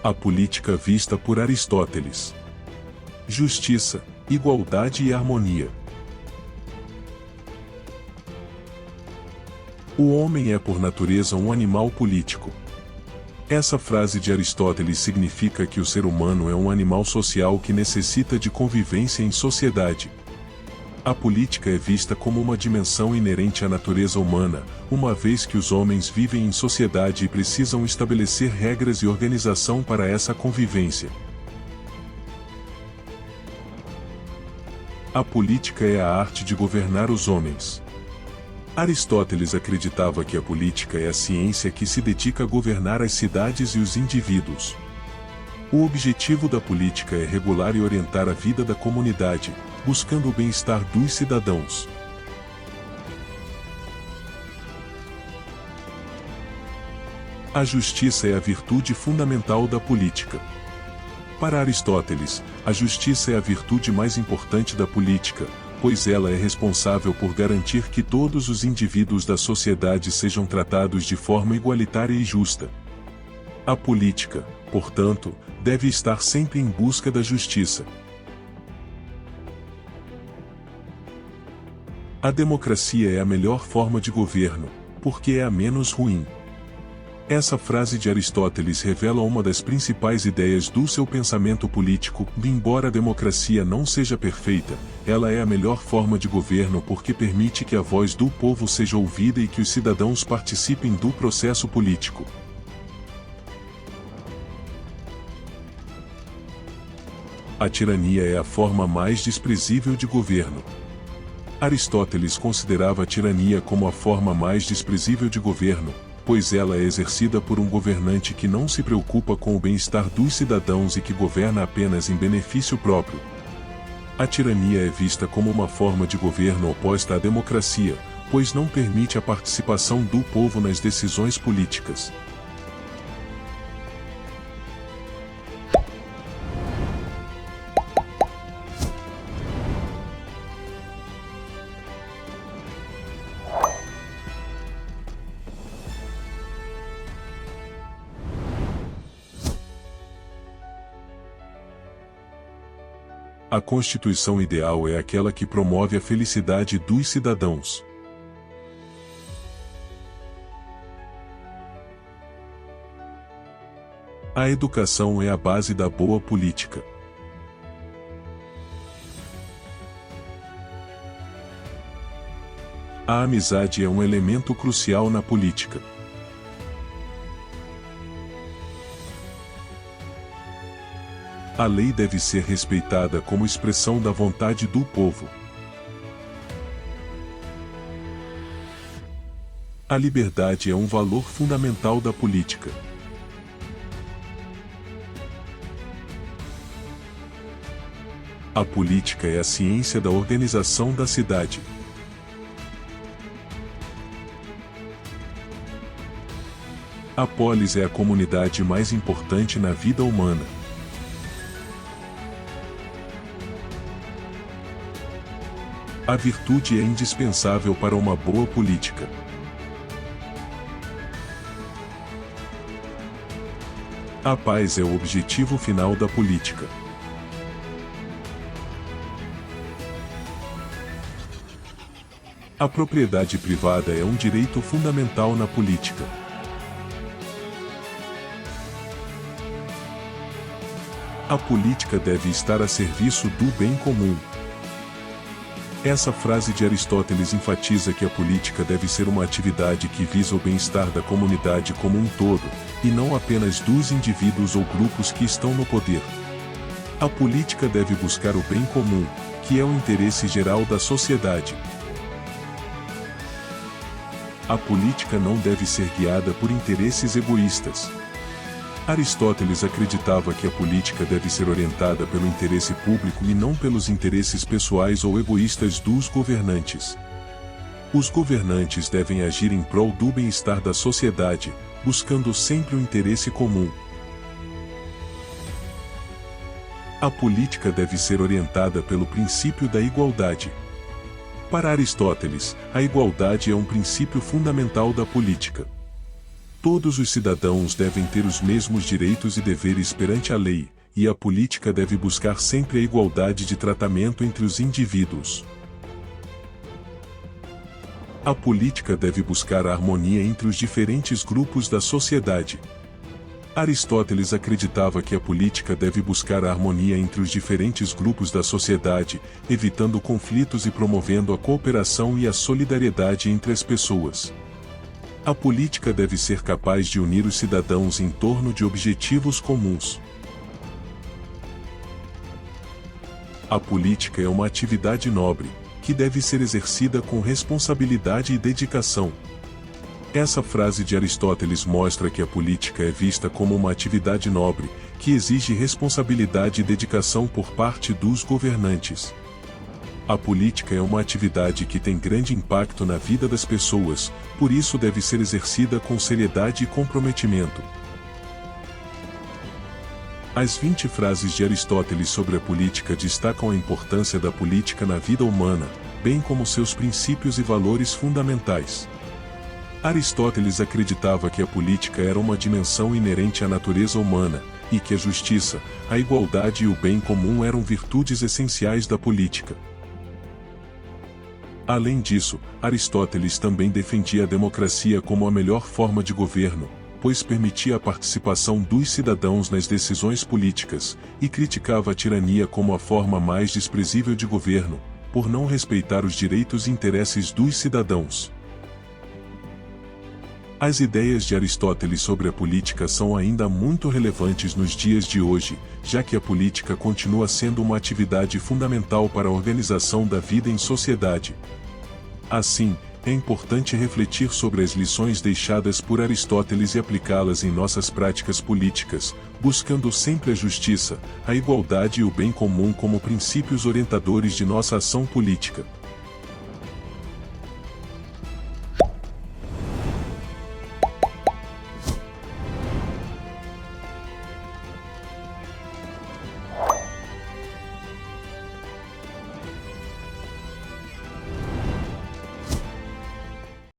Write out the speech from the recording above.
A política vista por Aristóteles. Justiça, igualdade e harmonia. O homem é por natureza um animal político. Essa frase de Aristóteles significa que o ser humano é um animal social que necessita de convivência em sociedade. A política é vista como uma dimensão inerente à natureza humana, uma vez que os homens vivem em sociedade e precisam estabelecer regras e organização para essa convivência. A política é a arte de governar os homens. Aristóteles acreditava que a política é a ciência que se dedica a governar as cidades e os indivíduos. O objetivo da política é regular e orientar a vida da comunidade, buscando o bem-estar dos cidadãos. A justiça é a virtude fundamental da política. Para Aristóteles, a justiça é a virtude mais importante da política, pois ela é responsável por garantir que todos os indivíduos da sociedade sejam tratados de forma igualitária e justa. A política, portanto, deve estar sempre em busca da justiça. A democracia é a melhor forma de governo, porque é a menos ruim. Essa frase de Aristóteles revela uma das principais ideias do seu pensamento político. Embora a democracia não seja perfeita, ela é a melhor forma de governo porque permite que a voz do povo seja ouvida e que os cidadãos participem do processo político. A tirania é a forma mais desprezível de governo. Aristóteles considerava a tirania como a forma mais desprezível de governo, pois ela é exercida por um governante que não se preocupa com o bem-estar dos cidadãos e que governa apenas em benefício próprio. A tirania é vista como uma forma de governo oposta à democracia, pois não permite a participação do povo nas decisões políticas. A Constituição ideal é aquela que promove a felicidade dos cidadãos. A educação é a base da boa política. A amizade é um elemento crucial na política. A lei deve ser respeitada como expressão da vontade do povo. A liberdade é um valor fundamental da política. A política é a ciência da organização da cidade. A polis é a comunidade mais importante na vida humana. A virtude é indispensável para uma boa política. A paz é o objetivo final da política. A propriedade privada é um direito fundamental na política. A política deve estar a serviço do bem comum. Essa frase de Aristóteles enfatiza que a política deve ser uma atividade que visa o bem-estar da comunidade como um todo, e não apenas dos indivíduos ou grupos que estão no poder. A política deve buscar o bem comum, que é o interesse geral da sociedade. A política não deve ser guiada por interesses egoístas. Aristóteles acreditava que a política deve ser orientada pelo interesse público e não pelos interesses pessoais ou egoístas dos governantes. Os governantes devem agir em prol do bem-estar da sociedade, buscando sempre o interesse comum. A política deve ser orientada pelo princípio da igualdade. Para Aristóteles, a igualdade é um princípio fundamental da política. Todos os cidadãos devem ter os mesmos direitos e deveres perante a lei, e a política deve buscar sempre a igualdade de tratamento entre os indivíduos. A política deve buscar a harmonia entre os diferentes grupos da sociedade. Aristóteles acreditava que a política deve buscar a harmonia entre os diferentes grupos da sociedade, evitando conflitos e promovendo a cooperação e a solidariedade entre as pessoas. A política deve ser capaz de unir os cidadãos em torno de objetivos comuns. A política é uma atividade nobre, que deve ser exercida com responsabilidade e dedicação. Essa frase de Aristóteles mostra que a política é vista como uma atividade nobre, que exige responsabilidade e dedicação por parte dos governantes. A política é uma atividade que tem grande impacto na vida das pessoas, por isso deve ser exercida com seriedade e comprometimento. As 20 frases de Aristóteles sobre a política destacam a importância da política na vida humana, bem como seus princípios e valores fundamentais. Aristóteles acreditava que a política era uma dimensão inerente à natureza humana, e que a justiça, a igualdade e o bem comum eram virtudes essenciais da política. Além disso, Aristóteles também defendia a democracia como a melhor forma de governo, pois permitia a participação dos cidadãos nas decisões políticas, e criticava a tirania como a forma mais desprezível de governo, por não respeitar os direitos e interesses dos cidadãos. As ideias de Aristóteles sobre a política são ainda muito relevantes nos dias de hoje, já que a política continua sendo uma atividade fundamental para a organização da vida em sociedade. Assim, é importante refletir sobre as lições deixadas por Aristóteles e aplicá-las em nossas práticas políticas, buscando sempre a justiça, a igualdade e o bem comum como princípios orientadores de nossa ação política.